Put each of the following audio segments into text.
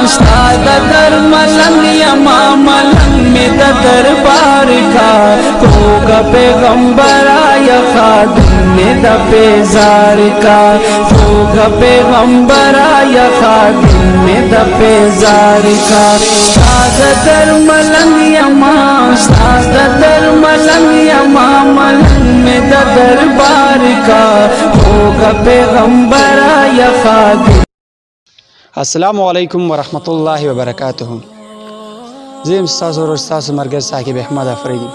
استاد در ملنگ یما ملنگ میں دا دربار کا ہوگا پیغمبر آیا خادم میں دا پیزار کا ہوگا پیغمبر آیا خادم میں دا پیزار کا استاد در ملنگ یما استاد در ملنگ یما ملنگ میں دا دربار کا ہوگا پیغمبر آیا خادم. السلام علیکم ورحمت الله وبرکاته. زم ستاسو ورور ستاسو مرګر ثاقب احمد افریدي.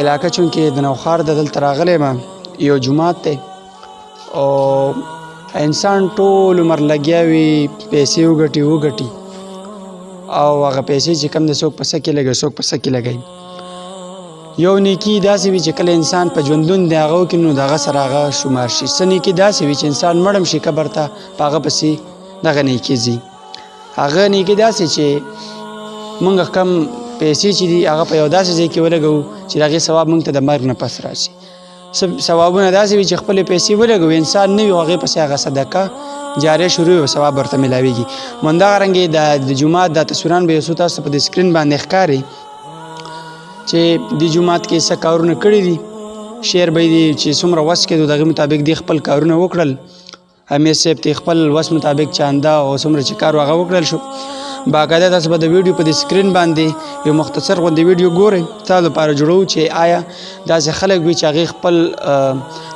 علاقه چونکې د نوخار د دلته راغلی یم، یو جومات دی او انسان ټول عمر لګیا وي پیسې وګټي او هغه پیسې چې کم د څوک په څه کې لګوي څوک په څه کې لګوي. یو نیکي داسې وي چې کله انسان په ژوندون دی هغه وکړي نو د هغه سره هغه شمار شي. څه نیکي داسې وي چې انسان مړ هم شي قبر ته په هغه پسې دغه نیکي ځي. هغه نیکي داسې چې موږ کم پیسې چې دي هغه په یو داسې ځای کې ولګوو چې د هغې ثواب موږ ته د مرګ نه پس راشي. ثوابونه داسې وي چې خپلې پیسې ولګوو انسان نه وي او هغې پسې هغه صدقه جاریه شروع وي او ثواب ورته میلاویږي. همدغه رنګې د جومات دا تصویران به یو څو تاسو په د سکرین باندې ښکاري چې د جومات کې څه کارونه کړي دي. شعر به دي چې څومره وس کې د هغې مطابق دی خپل کارونه وکړل. امیر صاحب ته خپل وس مطابق چانده او څومره چې کار هغه وکړل شو. باقاعده تاسو به د ویډیو په د سکرین باندې یو مختصر غوندې ویډیو ګورئ تاسو لپاره جوړوو چې آیا داسې خلک وي چې هغې خپل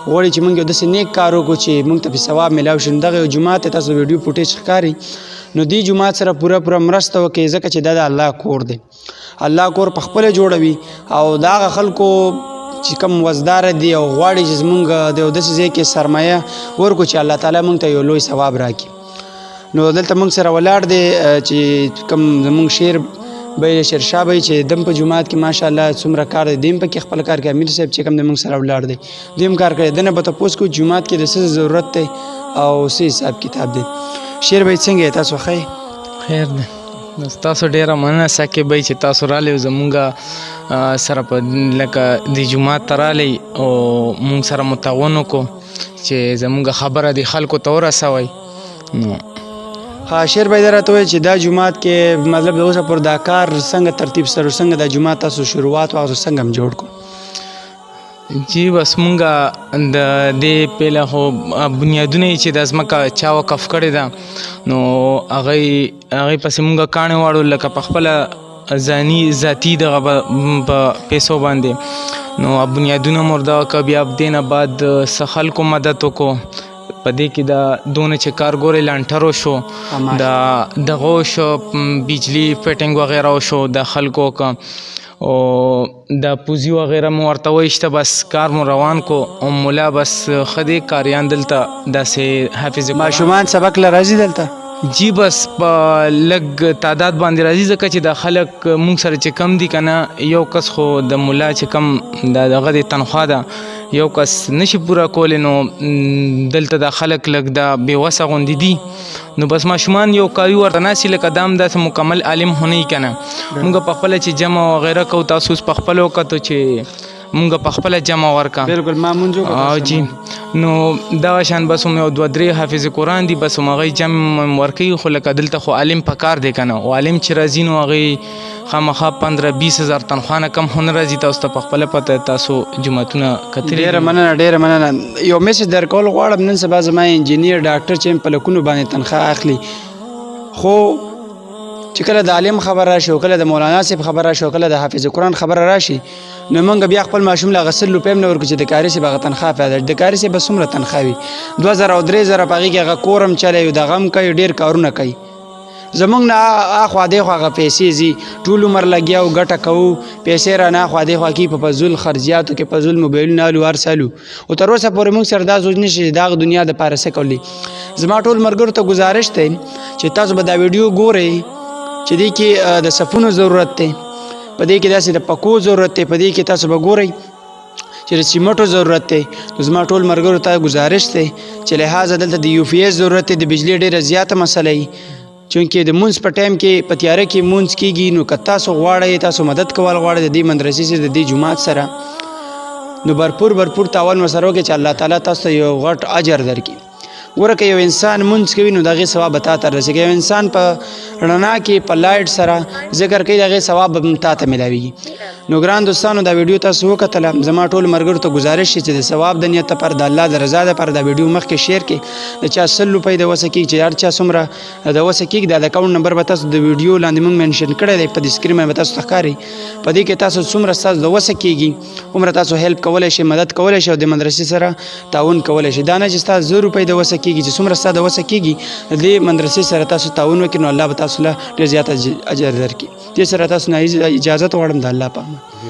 غواړي چې موږ یو داسې نیک کار وکړو چې موږ ته پې ثواب میلاو شي. نو دغه یو جومات ته تاسو ویډیو فوټیج ښکاري نو دې جومات سره پوره مرسته وکړئ ځکه چې دا د الله کور دی. الله کور په خپله جوړوي او د هغه خلکو چې کوم وزداره دي او غواړي چې زمونږ د یو داسې ځای کې سرمایه ورکړو چې الله تعالی موږ ته یو لوی ثواب راکړي. نو دلته موږ سره ولاړ دی چې کوم زمونږ شعر به شیرشاه بی چې دم په جومات کې ماشاءالله څومره کار دی دیم پکې خپل کار کوي. امیر صاحب چې کوم د موږ سره ولاړ دی دیم کار کوي. دنه به تپوس کوو جومات کې د څه ضرورت دی او څه حساب کتاب دی. شعر بی څنګه تاسو ښه خیر دی. تاسو ډیره مننه ثاقب بی چې تاسو رالی زمونږ سره په لکه د جومات ته رالی او مونږ سره متعاون وکړو چې زمونږ خبره د خلکو ته ورسوئ. نو ها شعر به یې راته ووایي چې دا جومات کې مطلب د اوسه پورې دا کار څنګه ترتیب سره څنګه دا جومات تاسو شروعات واغستو څنګه هم جوړ کړو؟ جی بس مونږ د دې پهله خو بنیادونه چې د ځمکه چا وقف کړې ده نو هغې پسې مونږ کاڼې واړو لکه په خپله ذاتي دغه په پیسو باندې نو بنیادونه مو ورته وکړه. بیا دې نه بعد څه خلکو مدد وکړو په دې کې د دونه چې کارګورې لانټرو شو د دغو شو بجلی فټینګ وغیره شو د خلکو او د پوزي وغیره مو ورته وایشته بس کار مو روان کو او ملا بس ښه دی کاریان دلته داسې حافظ ماشومان سبق له راځي دلته؟ جی بس په لږ تعداد باندې راځي ځکه چې د خلک مونږ سره چې کم دي که نه یو کس خو د ملا چې کم د هغه د تنخوا ده یو کس نشي پوره کولی نو دلته د خلک لږ د بېوسه غوندې دي نو بس ماشومان یو کاري ورته ناستي لکه دا هم داسې مکمل عالم خو نه وي که نه مونږ په خپله چې جمع وغیره کوو تاسو اوس په خپله وکتو چې مونږ په خپله جمع ورکړه بالکل ما مونځ وکړو جی نو دغه شان بس هم یو دوه درې حافظ قرآن دي بس هم هغوی جمع ورکوي خو لکه دلته خو عالم په کار دی که نه او عالم چې راځي نو هغوی خامخا 15-20 هزار تنخوا نه کم خو نه راځي. تاسو ته په خپله پته تاسو جوماتونه کتلي. ډېره مننه. یو میسج درکول غواړم نن سبا زما انجینیر ډاکټر چې په لکونو باندې تنخوا اخلي خو چې کله د عالم خبر راشي او کله د مولانا صاحب خبر راشي او کله د حافظ قرآن خبر راشي نو موږ بیا خپل ماشوم له غسل روپۍ هم نه ورکړو چې د کاري صاحب هغه تنخوا پیدا د کاري صاحب به څومره تنخوا وي 2000 او 3000 په هغې کې هغه کور هم چلی او دغه هم کوي ډېر کارونه کوي. زمونږ نه اخوا دېخوا هغه پیسې ځي ټول عمر لګیا او ګټه کوو پیسې را نه اخوا دېخوا کي په فضول خرجیاتو کې فضول موبایلونه الو هر څه الو او تر اوسه پورې موږ سره دا سوچ نه شي چې دغه دنیا دپاره څه کولی. زما ټول ملګرو ته گزارش دی چې تاسو به دا ویډیو ګورئ چې دې کې د صفونو ضرورت دی په دې کې داسې د پکو ضرورت دی په دې کې تاسو به ګورئ چې د سیمټو ضرورت دی. نو زما ټول ملګرو ته گزارش دی چې لحاظه دلته د یو پی ایس ضرورت دی د بجلی ډېره زیاته مسله وي چونکې د مونځ په ټایم کې په تیاره کې مونځ کېږي نو که تاسو غواړئ تاسو مدد کول غواړئ د دې مدرسې سره د دې جومات سره نو برپور تعاون ورسره وکړئ چې الله تعالی تاسو ته یو غټ اجر درکړي. ګوره که یو انسان مونځ کوي نو د هغې ثواب به تا ته رسېږي. یو انسان په رڼا کې په لایټ سره ذکر کوي د هغې ثواب به تا ته میلاویږي. نو ګران دوستانو دا ویډیو تاسو وکتله. زما ټولو ملګرو ته ګزارش دی چې د ثواب د نیت لپاره د الله د رضا لپاره دا ویډیو مخکې شیر کړئ. د چا 100 روپۍ د وسه کېږي چې هر چا څومره د وسه کېږي دا د اکاونټ نمبر به تاسو د ویډیو لاندې موږ منشن کړی دی په د سکرین باندې به تاسو ته ښکاري. په دې کې تاسو څومره ستاسو د وسه کېږي عمره تاسو هیلپ کولی شئ، مدد کولی شئ او د مدرسې سره تعاون کولی شئ. دا نه چې ستاسو 100 روپۍ د وسه کېږي چې څومره ستاسو د وسه کېږي د دې مدرسې سره تاسو تعاون وکړئ نو الله به تاسو له ډېر زیات اجر درکړي. دې سره تاسو نه اجازت غواړم د الله په امان.